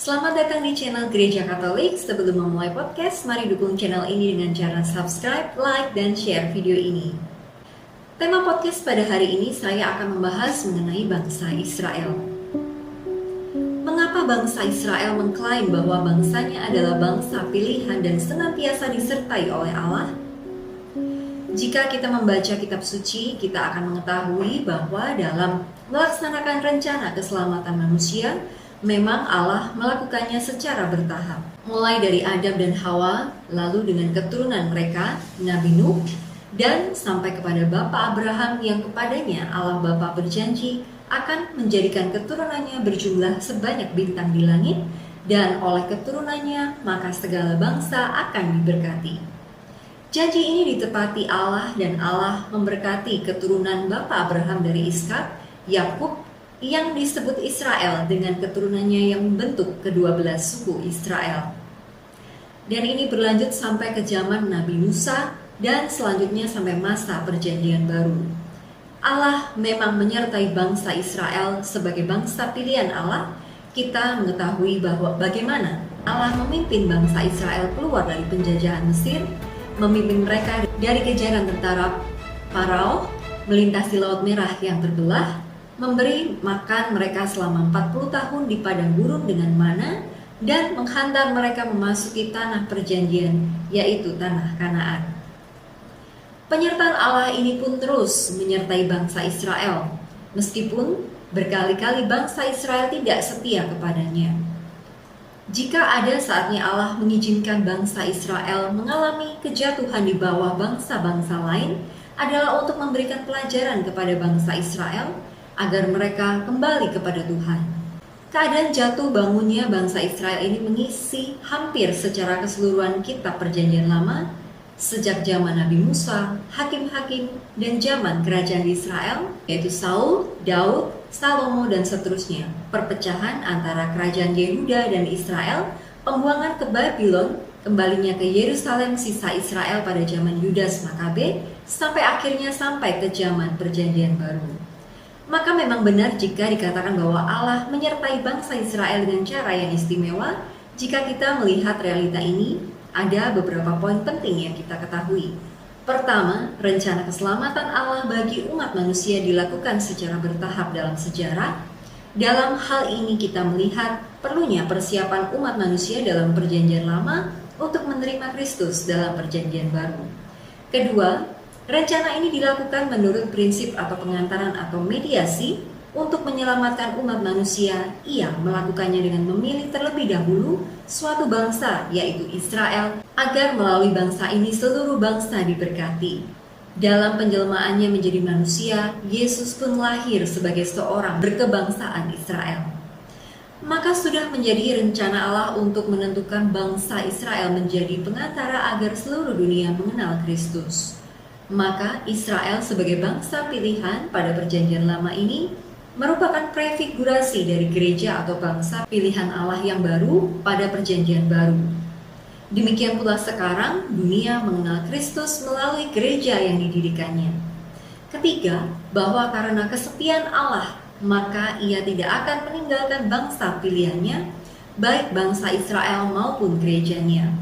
Selamat datang di channel Gereja Katolik. Sebelum memulai podcast, mari dukung channel ini dengan cara subscribe, like, dan share video ini. Tema podcast pada hari ini saya akan membahas mengenai bangsa Israel. Mengapa bangsa Israel mengklaim bahwa bangsanya adalah bangsa pilihan dan senantiasa disertai oleh Allah? Jika kita membaca kitab suci, kita akan mengetahui bahwa dalam melaksanakan rencana keselamatan manusia, memang Allah melakukannya secara bertahap. Mulai dari Adam dan Hawa, lalu dengan keturunan mereka, Nabi Nuh, dan sampai kepada Bapa Abraham yang kepadanya Allah Bapa berjanji akan menjadikan keturunannya berjumlah sebanyak bintang di langit, dan oleh keturunannya maka segala bangsa akan diberkati. Janji ini ditepati Allah, dan Allah memberkati keturunan Bapa Abraham dari Ishak, Yakub, yang disebut Israel dengan keturunannya yang membentuk ke-12 suku Israel. Dan ini berlanjut sampai ke zaman Nabi Musa dan selanjutnya sampai masa perjanjian baru. Allah memang menyertai bangsa Israel sebagai bangsa pilihan Allah. Kita mengetahui bahwa bagaimana Allah memimpin bangsa Israel keluar dari penjajahan Mesir, memimpin mereka dari kejaran tentara Farao, melintasi Laut Merah yang terbelah, memberi makan mereka selama 40 tahun di padang gurun dengan mana, dan menghantar mereka memasuki tanah perjanjian, yaitu tanah Kanaan. Penyertaan Allah ini pun terus menyertai bangsa Israel, meskipun berkali-kali bangsa Israel tidak setia kepadanya. Jika ada saatnya Allah mengizinkan bangsa Israel mengalami kejatuhan di bawah bangsa-bangsa lain, adalah untuk memberikan pelajaran kepada bangsa Israel, agar mereka kembali kepada Tuhan. Keadaan jatuh bangunnya bangsa Israel ini mengisi hampir secara keseluruhan kitab perjanjian lama, sejak zaman Nabi Musa, hakim-hakim, dan zaman kerajaan di Israel, yaitu Saul, Daud, Salomo, dan seterusnya. Perpecahan antara kerajaan Yehuda dan Israel, pembuangan ke Babylon, kembalinya ke Yerusalem sisa Israel pada zaman Yudas Makabe, sampai akhirnya sampai ke zaman perjanjian baru. Maka memang benar jika dikatakan bahwa Allah menyertai bangsa Israel dengan cara yang istimewa. Jika kita melihat realita ini, ada beberapa poin penting yang kita ketahui. Pertama, rencana keselamatan Allah bagi umat manusia dilakukan secara bertahap dalam sejarah. Dalam hal ini kita melihat perlunya persiapan umat manusia dalam perjanjian lama untuk menerima Kristus dalam perjanjian baru. Kedua, rencana ini dilakukan menurut prinsip atau pengantaran atau mediasi untuk menyelamatkan umat manusia. Ia melakukannya dengan memilih terlebih dahulu suatu bangsa, yaitu Israel, agar melalui bangsa ini seluruh bangsa diberkati. Dalam penjelmaannya menjadi manusia, Yesus pun lahir sebagai seorang berkebangsaan Israel. Maka sudah menjadi rencana Allah untuk menentukan bangsa Israel menjadi pengantara agar seluruh dunia mengenal Kristus. Maka Israel sebagai bangsa pilihan pada perjanjian lama ini merupakan prefigurasi dari gereja atau bangsa pilihan Allah yang baru pada perjanjian baru. Demikian pula sekarang dunia mengenal Kristus melalui gereja yang didirikannya. Ketiga, bahwa karena kesetiaan Allah, maka ia tidak akan meninggalkan bangsa pilihannya, baik bangsa Israel maupun gerejanya.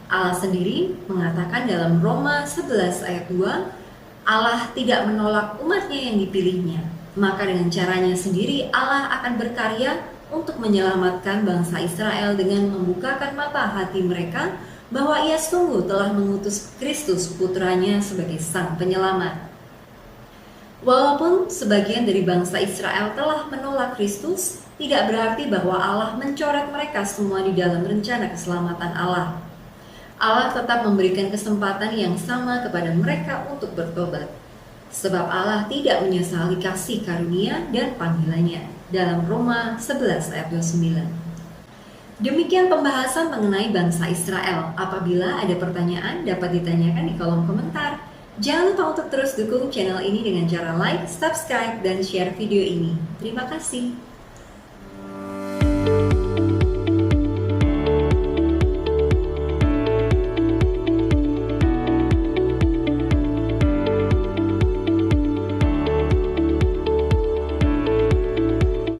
Allah sendiri mengatakan dalam Roma 11 ayat 2, Allah tidak menolak umatnya yang dipilihnya. Maka dengan caranya sendiri Allah akan berkarya untuk menyelamatkan bangsa Israel dengan membukakan mata hati mereka bahwa ia sungguh telah mengutus Kristus putranya sebagai sang penyelamat. Walaupun sebagian dari bangsa Israel telah menolak Kristus, tidak berarti bahwa Allah mencoret mereka semua di dalam rencana keselamatan Allah. Allah tetap memberikan kesempatan yang sama kepada mereka untuk bertobat. Sebab Allah tidak menyesali kasih karunia dan panggilannya. Dalam Roma 11 ayat 29. Demikian pembahasan mengenai bangsa Israel. Apabila ada pertanyaan dapat ditanyakan di kolom komentar. Jangan lupa untuk terus dukung channel ini dengan cara like, subscribe, dan share video ini. Terima kasih.